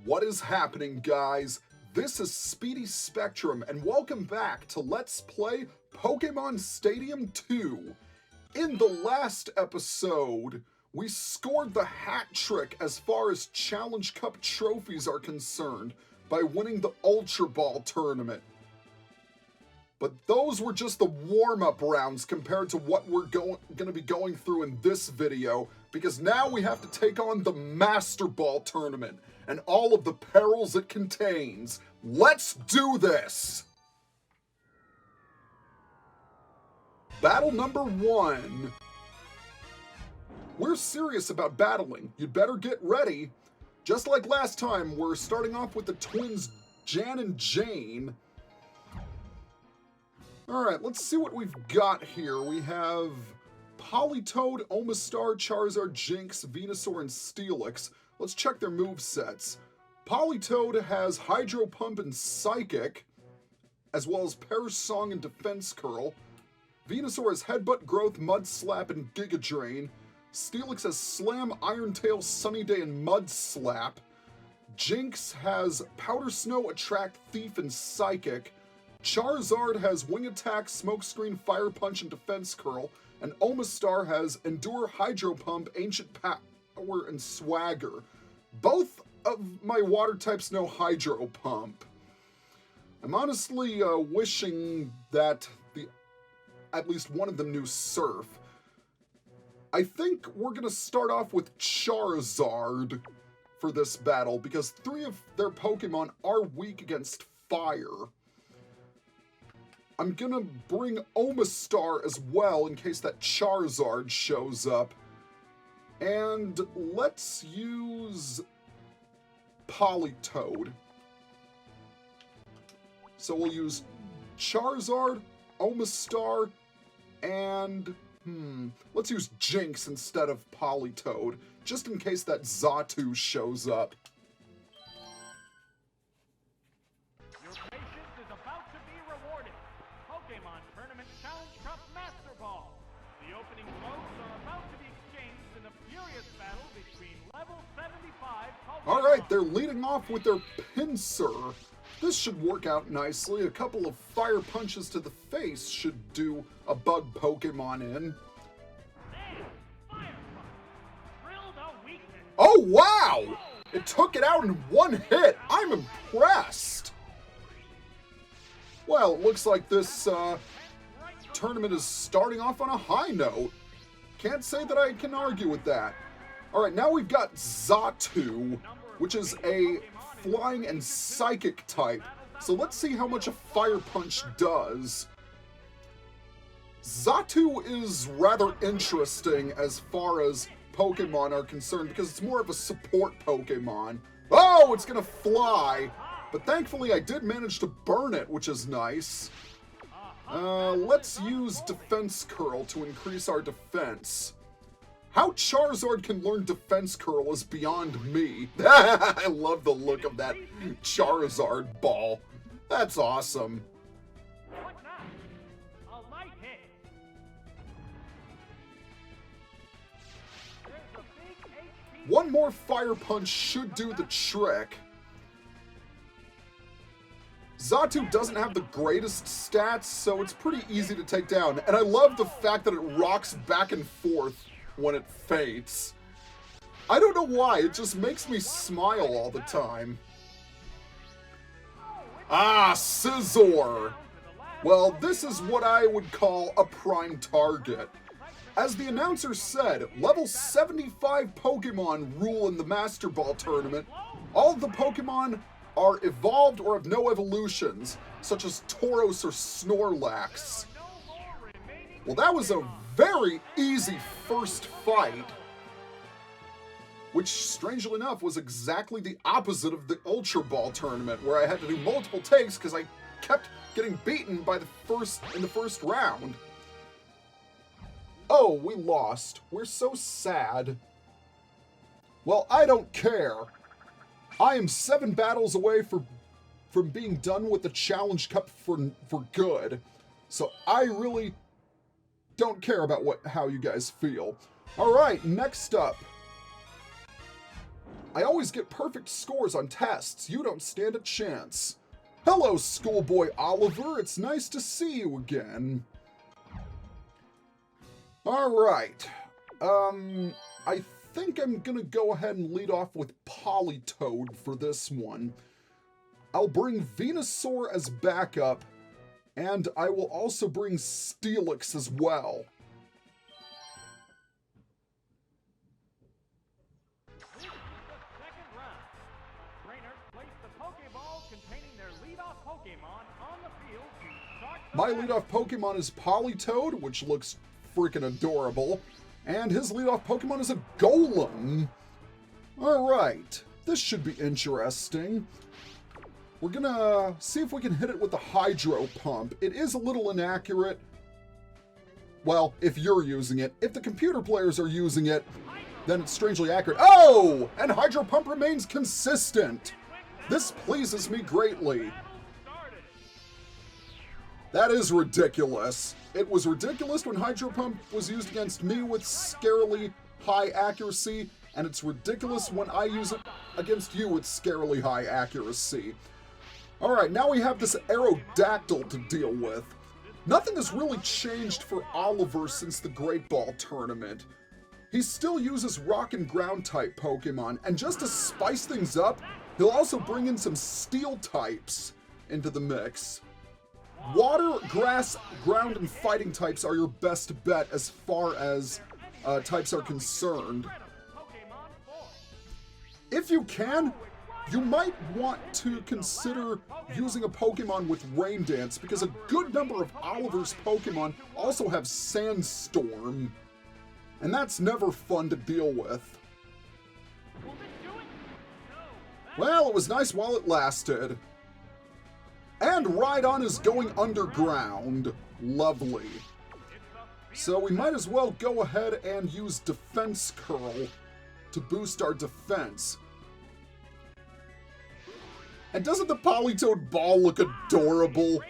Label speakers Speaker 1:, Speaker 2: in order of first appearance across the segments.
Speaker 1: What is happening, guys? This is Speedy Spectrum, and welcome back to Let's Play Pokemon Stadium 2. In the last episode, we scored the hat trick as far as Challenge Cup trophies are concerned by winning the Ultra Ball tournament. But those were just the warm-up rounds compared to what we're going to be going through in this video, because now we have to take on the Master Ball tournament and all of the perils it contains. Let's do this! Battle number 1. We're serious about battling. You'd better get ready. Just like last time, we're starting off with the twins Jan&Jane. Alright, let's see what we've got here. We have Politoed, Omastar, Charizard, Jinx, Venusaur, and Steelix. Let's check their movesets. Politoed has Hydro Pump and Psychic, as well as Perish Song and Defense Curl. Venusaur has Headbutt, Growth, Mud Slap, and Giga Drain. Steelix has Slam, Iron Tail, Sunny Day, and Mud Slap. Jinx has Powder Snow, Attract, Thief, and Psychic. Charizard has Wing Attack, Smokescreen, Fire Punch, and Defense Curl. And Omastar has Endure, Hydro Pump, Ancient Power, and Swagger. Both of my water types know Hydro Pump. I'm honestly wishing that at least one of them knew Surf. I think we're going to start off with Charizard for this battle, because 3 of their Pokemon are weak against fire. I'm gonna bring Omastar as well in case that Charizard shows up. And let's use Politoed. So we'll use Charizard, Omastar, and let's use Jinx instead of Politoed, just in case that Xatu shows up.
Speaker 2: Your patience is about to be rewarded. Pokemon Tournament Challenge Cup Master Ball. The opening blows are about to be exchanged in a furious battle between level 75 Pokemon.
Speaker 1: Alright, they're leading off with their Pinsir. This should work out nicely. A couple of fire punches to the face should do a bug Pokemon in.
Speaker 2: There! Fire Punch! Drilled a weakness.
Speaker 1: Oh, wow! It took it out in one hit. I'm impressed. Well, it looks like this tournament is starting off on a high note. Can't say that I can argue with that. Alright, now we've got Xatu, which is a flying and psychic type. So let's see how much a Fire Punch does. Xatu is rather interesting as far as Pokemon are concerned, because it's more of a support Pokemon. Oh, it's gonna fly! But thankfully I did manage to burn it, which is nice. Let's use Defense Curl to increase our defense. How Charizard can learn Defense Curl is beyond me. I love the look of that Charizard ball. That's awesome.
Speaker 2: What now? A light hit. There's a big HP.
Speaker 1: One more Fire Punch should do the trick. Xatu doesn't have the greatest stats, so it's pretty easy to take down. And I love the fact that it rocks back and forth when it faints. I don't know why, it just makes me smile all the time. Ah, Scizor! Well, this is what I would call a prime target. As the announcer said, level 75 Pokemon rule in the Master Ball tournament. All of the Pokemon are evolved or have no evolutions, such as Tauros or Snorlax. Well, that was a very easy first fight, which, strangely enough, was exactly the opposite of the Ultra Ball tournament, where I had to do multiple takes because I kept getting beaten by in the first round. Oh, we lost. We're so sad. Well, I don't care. I am 7 battles away from being done with the Challenge Cup for good. So I really don't care about how you guys feel. Alright, next up. I always get perfect scores on tests. You don't stand a chance. Hello, Schoolboy Oliver. It's nice to see you again. Alright. I think I'm gonna go ahead and lead off with Politoed for this one. I'll bring Venusaur as backup, and I will also bring Steelix as well.
Speaker 2: This is the second round. Trainers place the Pokeball containing their leadoff Pokemon on the field to start the
Speaker 1: My
Speaker 2: battle.
Speaker 1: leadoff Pokemon is Politoed, which looks freaking adorable, and his leadoff Pokemon is a Golem. Alright, this should be interesting. We're gonna see if we can hit it with the Hydro Pump. It is a little inaccurate. Well, if you're using it. If the computer players are using it, then it's strangely accurate. Oh! And Hydro Pump remains consistent. This pleases me greatly. That is ridiculous. It was ridiculous when Hydro Pump was used against me with scarily high accuracy, and it's ridiculous when I use it against you with scarily high accuracy. Alright, now we have this Aerodactyl to deal with. Nothing has really changed for Oliver since the Great Ball tournament. He still uses Rock and Ground type Pokemon, and just to spice things up, he'll also bring in some Steel types into the mix. Water, Grass, Ground, and Fighting types are your best bet as far as types are concerned. If you can, you might want to consider using a Pokemon with Rain Dance, because a good number of Oliver's Pokemon also have Sandstorm, and that's never fun to deal with. Well, it was nice while it lasted. And Rhydon is going underground. Lovely. So we might as well go ahead and use Defense Curl to boost our defense. And doesn't the Politoed ball look adorable?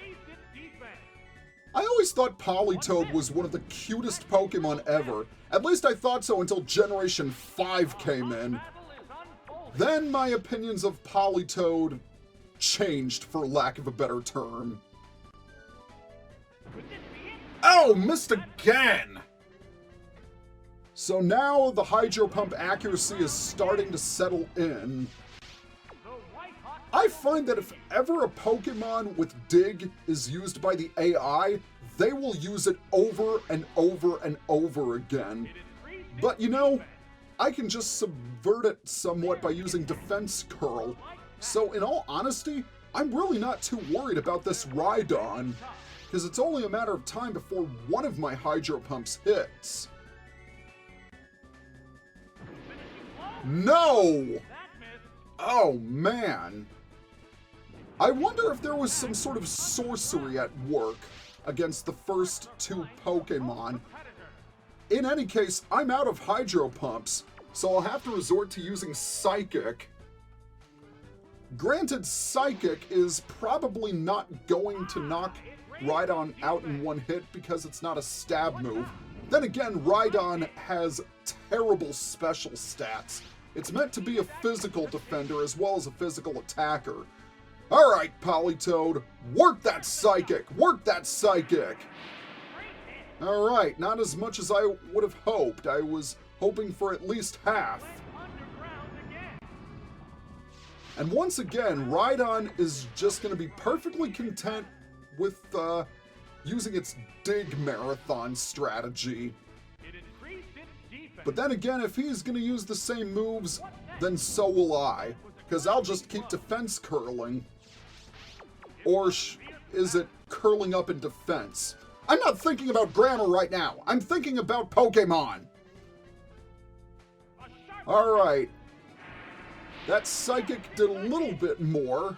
Speaker 1: I always thought Politoed was one of the cutest Pokemon ever. At least I thought so until Generation 5 came in. Then my opinions of Politoed changed, for lack of a better term. Oh, missed again! So now the Hydro Pump accuracy is starting to settle in. I find that if ever a Pokemon with Dig is used by the AI, they will use it over and over and over again. But you know, I can just subvert it somewhat by using Defense Curl. So in all honesty, I'm really not too worried about this Rhydon, because it's only a matter of time before one of my Hydro Pumps hits. No! Oh man. I wonder if there was some sort of sorcery at work against the first two Pokemon. In any case, I'm out of Hydro Pumps, so I'll have to resort to using Psychic. Granted, Psychic is probably not going to knock Rhydon out in one hit because it's not a stab move. Then again, Rhydon has terrible special stats. It's meant to be a physical defender as well as a physical attacker. Alright, Politoed, work that Psychic! Work that Psychic! Alright, not as much as I would have hoped. I was hoping for at least half. And once again, Rhydon is just going to be perfectly content with using its Dig Marathon strategy. But then again, if he's going to use the same moves, then so will I. Because I'll just keep Defense Curling. Or is it curling up in defense? I'm not thinking about grammar right now. I'm thinking about Pokemon. Alright. That Psychic did a little bit more.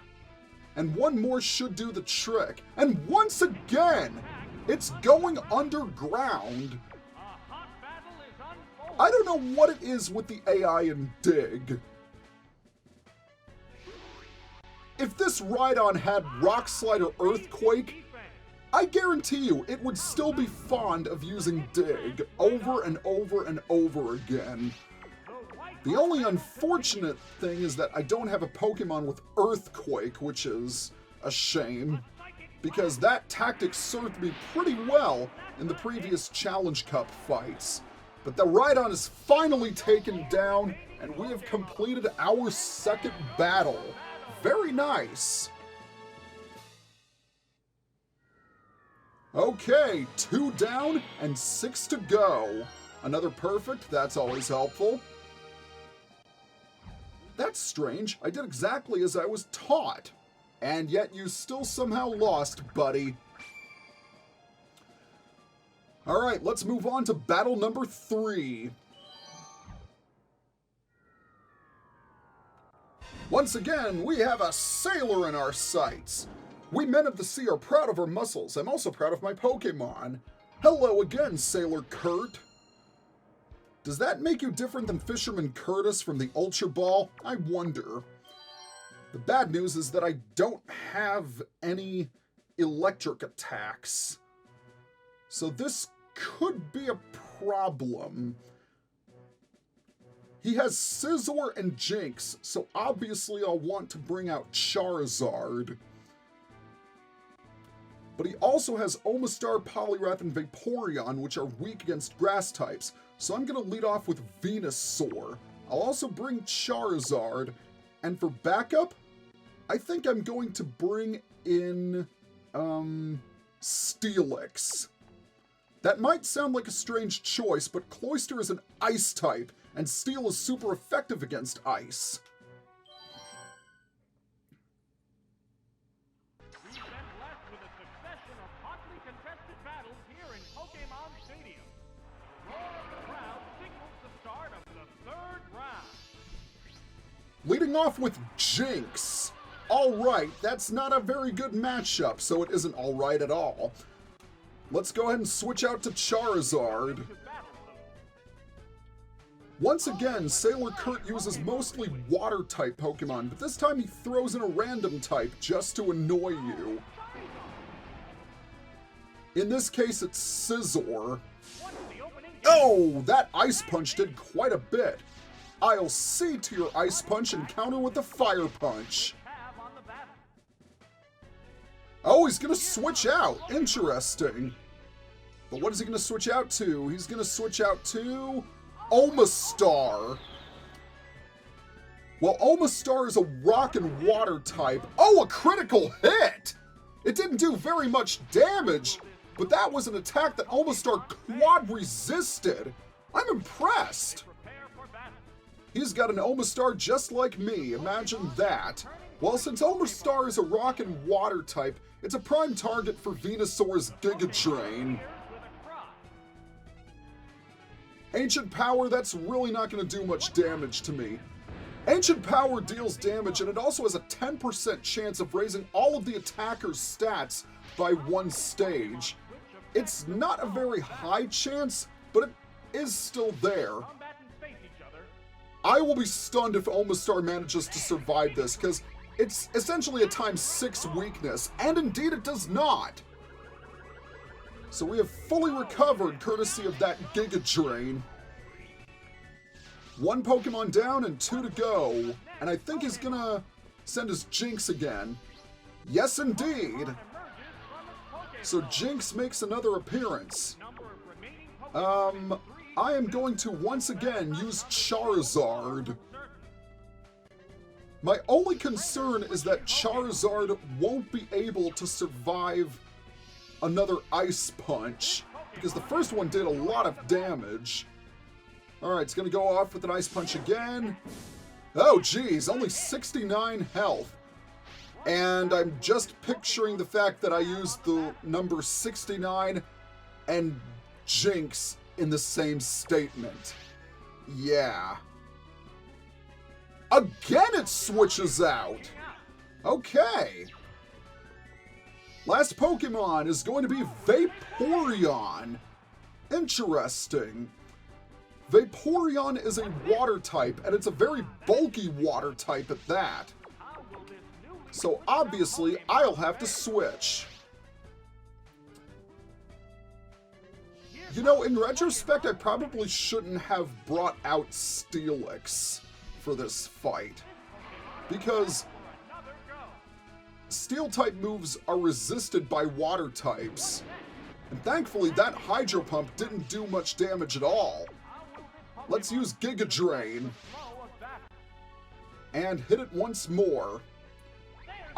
Speaker 1: And one more should do the trick. And once again, it's going underground. I don't know what it is with the AI and Dig. If this Rhydon had Rock Slide or Earthquake, I guarantee you it would still be fond of using Dig over and over and over again. The only unfortunate thing is that I don't have a Pokemon with Earthquake, which is a shame, because that tactic served me pretty well in the previous Challenge Cup fights. But the Rhydon is finally taken down, and we have completed our second battle. Very nice. Okay, 2 down and 6 to go. Another perfect, that's always helpful. That's strange, I did exactly as I was taught. And yet you still somehow lost, buddy. Alright, let's move on to battle number 3. Once again, we have a sailor in our sights. We men of the sea are proud of our muscles. I'm also proud of my Pokemon. Hello again, Sailor Kurt. Does that make you different than Fisherman Curtis from the Ultra Ball? I wonder. The bad news is that I don't have any electric attacks. So this could be a problem. He has Scizor and Jinx, so obviously I'll want to bring out Charizard. But he also has Omastar, Poliwrath, and Vaporeon, which are weak against grass types. So I'm going to lead off with Venusaur. I'll also bring Charizard. And for backup, I think I'm going to bring in, Steelix. That might sound like a strange choice, but Cloyster is an ice type, and Steel is super effective against ice.
Speaker 2: We've been blessed with a succession of hotly contested battles here in Pokémon Stadium. The roar of the crowd signals the start of the 3rd round.
Speaker 1: Leading off with Jinx. Alright, that's not a very good matchup, so it isn't alright at all. Let's go ahead and switch out to Charizard. Once again, Sailor Kurt uses mostly water-type Pokemon, but this time he throws in a random type just to annoy you. In this case, it's Scizor. Oh, that Ice Punch did quite a bit. I'll see to your Ice Punch and counter with the Fire Punch. Oh, he's gonna switch out. Interesting. But what is he gonna switch out to? He's gonna switch out to Omastar. Well, Omastar is a rock and water type. Oh, a critical hit! It didn't do very much damage, but that was an attack that Omastar quad resisted. I'm impressed. He's got an Omastar just like me. Imagine that. Well, since Omastar is a rock and water type, it's a prime target for Venusaur's Giga Drain. Ancient Power, that's really not going to do much damage to me. Ancient Power deals damage, and it also has a 10% chance of raising all of the attacker's stats by 1 stage. It's not a very high chance, but it is still there. I will be stunned if Omastar manages to survive this, because it's essentially a ×6 weakness, and indeed it does not. So we have fully recovered courtesy of that Giga Drain. 1 Pokemon down and 2 to go. And I think he's gonna send his Jinx again. Yes, indeed. So Jinx makes another appearance. I am going to once again use Charizard. My only concern is that Charizard won't be able to survive another Ice Punch, because the first one did a lot of damage. Alright, it's gonna go off with an Ice Punch again. Oh geez, only 69 health. And I'm just picturing the fact that I used the number 69 and Jinx in the same statement. Yeah. Again it switches out! Okay. Last Pokemon is going to be Vaporeon. Interesting. Vaporeon is a water type, and it's a very bulky water type at that. So obviously, I'll have to switch. You know, in retrospect, I probably shouldn't have brought out Steelix for this fight. Because Steel-type moves are resisted by water types. And thankfully, that Hydro Pump didn't do much damage at all. Let's use Giga Drain. And hit it once more.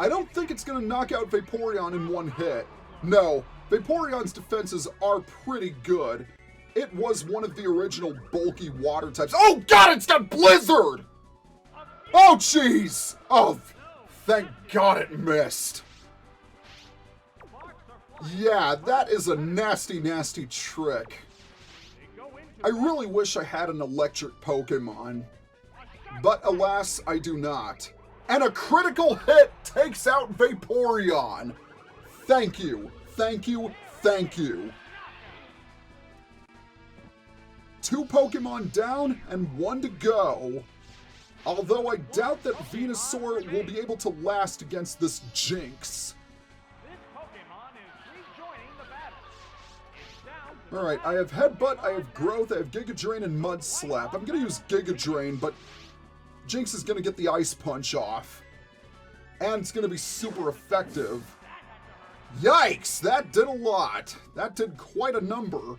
Speaker 1: I don't think it's going to knock out Vaporeon in one hit. No, Vaporeon's defenses are pretty good. It was one of the original bulky water types. Oh god, it's got Blizzard! Oh jeez! Oh, thank god it missed. Yeah, that is a nasty, nasty trick. I really wish I had an electric Pokemon. But alas, I do not. And a critical hit takes out Vaporeon. Thank you, thank you, thank you. 2 Pokemon down and 1 to go. Although I doubt that Venusaur will be able to last against this Jinx. Alright, I have Headbutt, I have Growth, I have Giga Drain and Mud Slap. I'm going to use Giga Drain, but Jinx is going to get the Ice Punch off. And it's going to be super effective. Yikes! That did a lot. That did quite a number.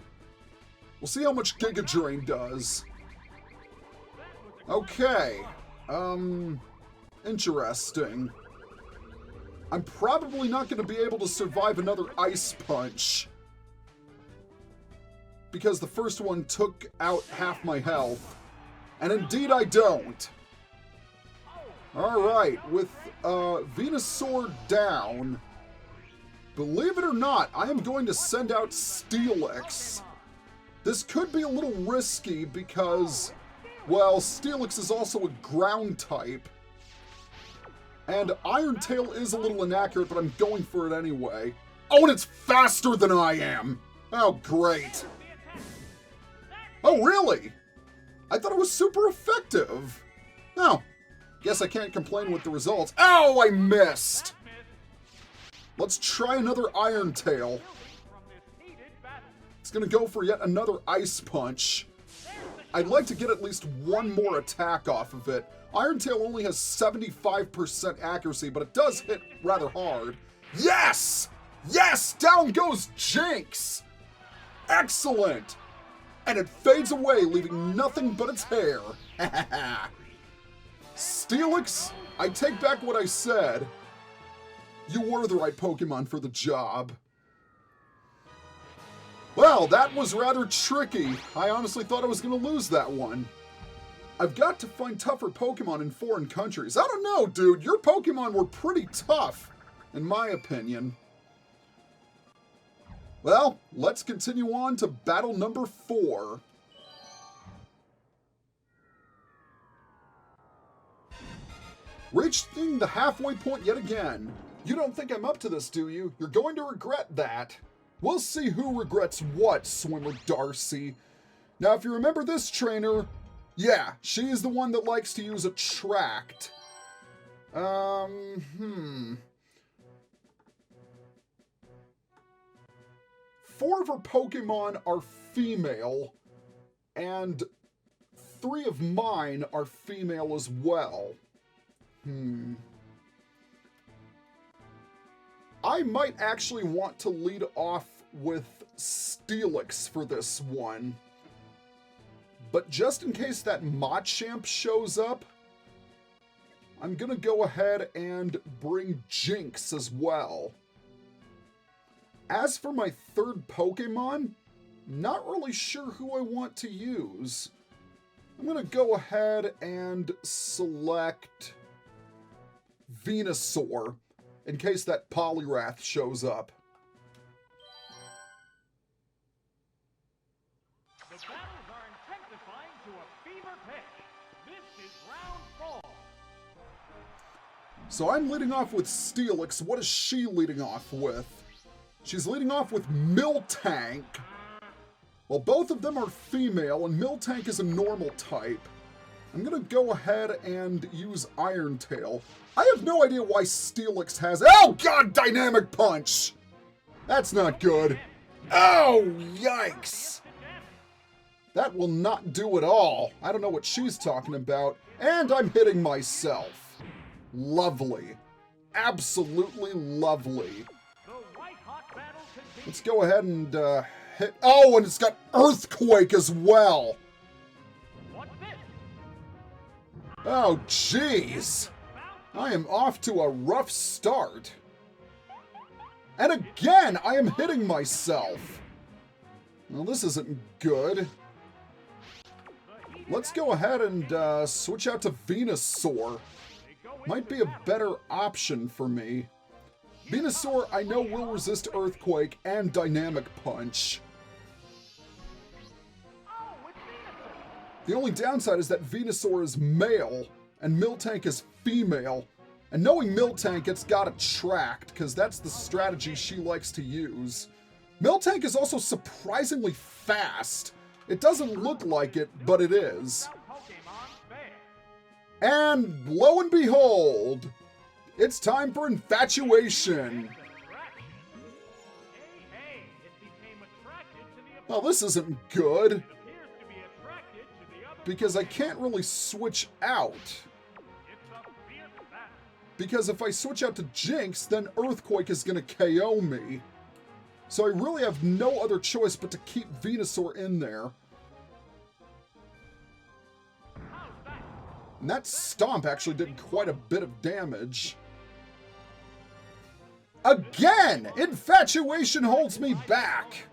Speaker 1: We'll see how much Giga Drain does. Okay. Interesting. I'm probably not going to be able to survive another Ice Punch. Because the first one took out half my health. And indeed I don't. Alright, with Venusaur down, believe it or not, I am going to send out Steelix. This could be a little risky because, well, Steelix is also a ground type. And Iron Tail is a little inaccurate, but I'm going for it anyway. Oh, and it's faster than I am! Oh, great. Oh, really? I thought it was super effective. Oh, guess I can't complain with the results. Oh, I missed! Let's try another Iron Tail. It's gonna go for yet another Ice Punch. I'd like to get at least one more attack off of it. Iron Tail only has 75% accuracy, but it does hit rather hard. Yes! Yes! Down goes Jinx! Excellent! And it fades away, leaving nothing but its hair. Steelix, I take back what I said. You were the right Pokemon for the job. Well, that was rather tricky. I honestly thought I was going to lose that one. I've got to find tougher Pokemon in foreign countries. I don't know, dude. Your Pokemon were pretty tough, in my opinion. Well, let's continue on to battle number 4. Reaching the halfway point yet again. You don't think I'm up to this, do you? You're going to regret that. We'll see who regrets what, Swimmer Darcy. Now, if you remember this trainer, yeah, she is the one that likes to use Attract. 4 of her Pokemon are female, and 3 of mine are female as well. I might actually want to lead off with Steelix for this one. But just in case that Machamp shows up, I'm gonna go ahead and bring Jinx as well. As for my 3rd Pokemon, not really sure who I want to use. I'm gonna go ahead and select Venusaur, in case that Poliwrath shows up.
Speaker 2: The battles are intensifying to a fever pitch. This is round 4.
Speaker 1: So I'm leading off with Steelix. What is she leading off with? She's leading off with Miltank. Well, both of them are female, and Miltank is a normal type. I'm gonna go ahead and use Iron Tail. I have no idea why Steelix has... Oh, God! Dynamic Punch! That's not good. Oh, yikes! That will not do at all. I don't know what she's talking about. And I'm hitting myself. Lovely. Absolutely lovely. Let's go ahead and hit... Oh, and it's got Earthquake as well. Oh, jeez. I am off to a rough start. And again, I am hitting myself. Well, this isn't good. Let's go ahead and switch out to Venusaur. Might be a better option for me. Venusaur, I know, will resist Earthquake and Dynamic Punch. The only downside is that Venusaur is male and Miltank is female. And knowing Miltank, it's got Attract, because that's the strategy she likes to use. Miltank is also surprisingly fast. It doesn't look like it, but it is. And lo and behold, it's time for Infatuation. Well, this isn't good, because I can't really switch out. Because if I switch out to Jinx, then Earthquake is going to KO me. So I really have no other choice but to keep Venusaur in there. And that Stomp actually did quite a bit of damage. Again! Infatuation holds me back!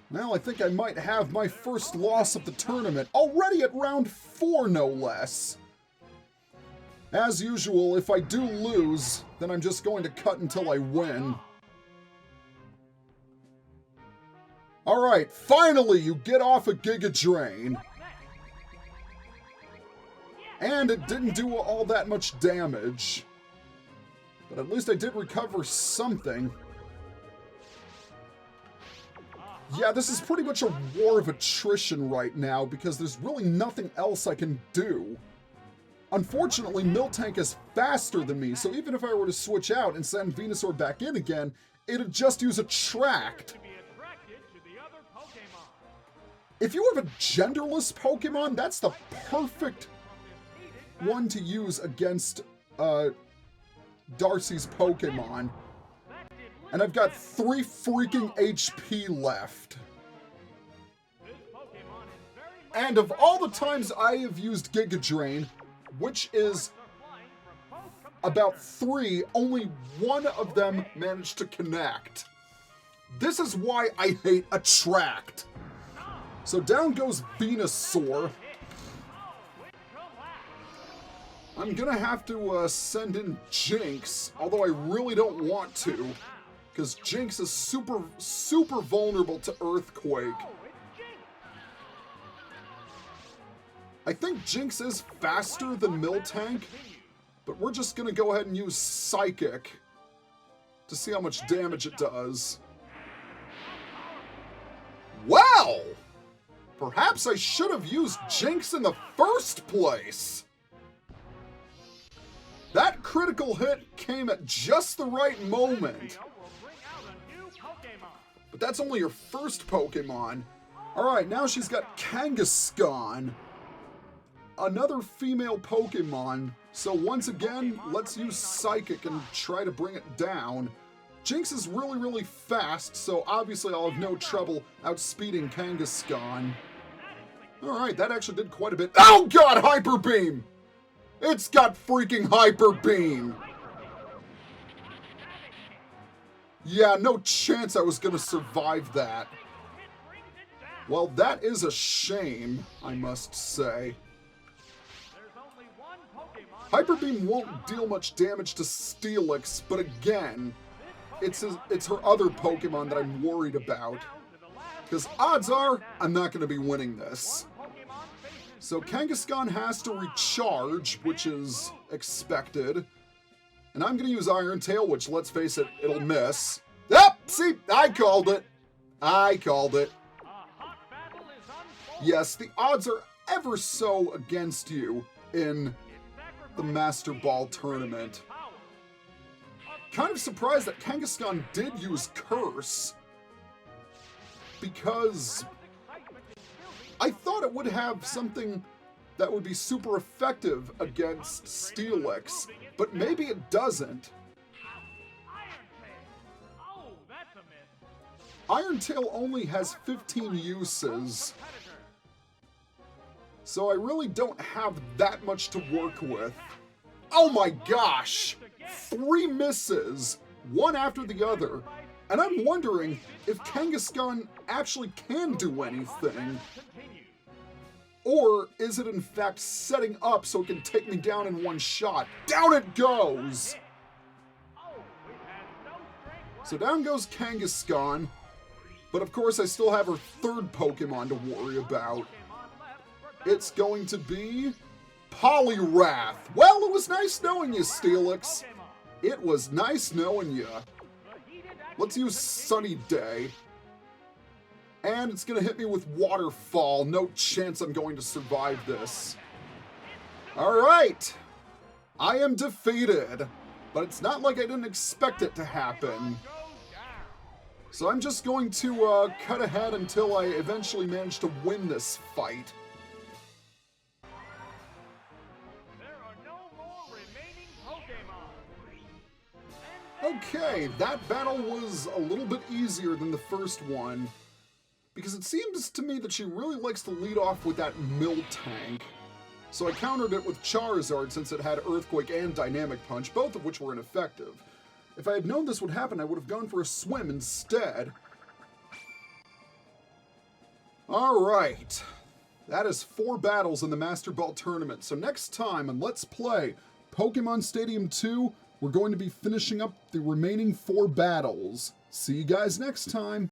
Speaker 1: Well, I think I might have my first loss of the tournament, already at round 4 no less. As usual, if I do lose, then I'm just going to cut until I win. Alright, finally you get off a Giga Drain. And it didn't do all that much damage. But at least I did recover something. Yeah, this is pretty much a war of attrition right now because there's really nothing else I can do. Unfortunately, Miltank is faster than me, so even if I were to switch out and send Venusaur back in again, it'd just use Attract. If you have a genderless Pokemon, that's the perfect one to use against Darcy's Pokemon. And I've got 3 freaking HP left. And of all the times I have used Giga Drain, which is about 3, only 1 of them managed to connect. This is why I hate Attract. So down goes Venusaur. I'm gonna have to send in Jinx, although I really don't want to, because Jinx is super vulnerable to Earthquake. I think Jinx is faster than Miltank, but we're just gonna go ahead and use Psychic to see how much damage it does. Well! Perhaps I should have used Jinx in the first place! That critical hit came at just the right moment. But that's only her first Pokemon. Alright, now she's got Kangaskhan. Another female Pokemon. So once again, let's use Psychic and try to bring it down. Jinx is really fast, so obviously I'll have no trouble outspeeding Kangaskhan. Alright, that actually did quite a bit. Oh god, Hyper Beam! It's got freaking Hyper Beam! Yeah, no chance I was gonna survive that. Well, that is a shame, I must say. Hyper Beam won't deal much damage to Steelix, but again, it's her other Pokemon that I'm worried about. Because odds are, I'm not going to be winning this. So Kangaskhan has to recharge, which is expected. And I'm going to use Iron Tail, which, let's face it, it'll miss. Yep, see, I called it. I called it. Yes, the odds are ever so against you in the Master Ball tournament. Kind of surprised that Kangaskhan did use Curse, because I thought it would have something that would be super effective against Steelix, but maybe it doesn't.
Speaker 2: Oh, that's a miss.
Speaker 1: Iron Tail only has 15 uses, so I really don't have that much to work with. Oh my gosh! 3 misses, one after the other, and I'm wondering if Kangaskhan actually can do anything. Or is it in fact setting up so it can take me down in one shot? Down it goes! So down goes Kangaskhan, but of course I still have her third Pokemon to worry about. It's going to be Poliwrath. Well, it was nice knowing you, Steelix. It was nice knowing you. Let's use Sunny Day. And it's going to hit me with Waterfall. No chance I'm going to survive this. Alright. I am defeated. But it's not like I didn't expect it to happen. So I'm just going to cut ahead until I eventually manage to win this fight. Okay, that battle was a little bit easier than the first one, because it seems to me that she really likes to lead off with that Miltank. So I countered it with Charizard since it had Earthquake and Dynamic Punch, both of which were ineffective. If I had known this would happen, I would have gone for a swim instead. Alright, that is 4 battles in the Master Ball Tournament, so next time on Let's Play Pokemon Stadium 2, we're going to be finishing up the remaining 4 battles. See you guys next time!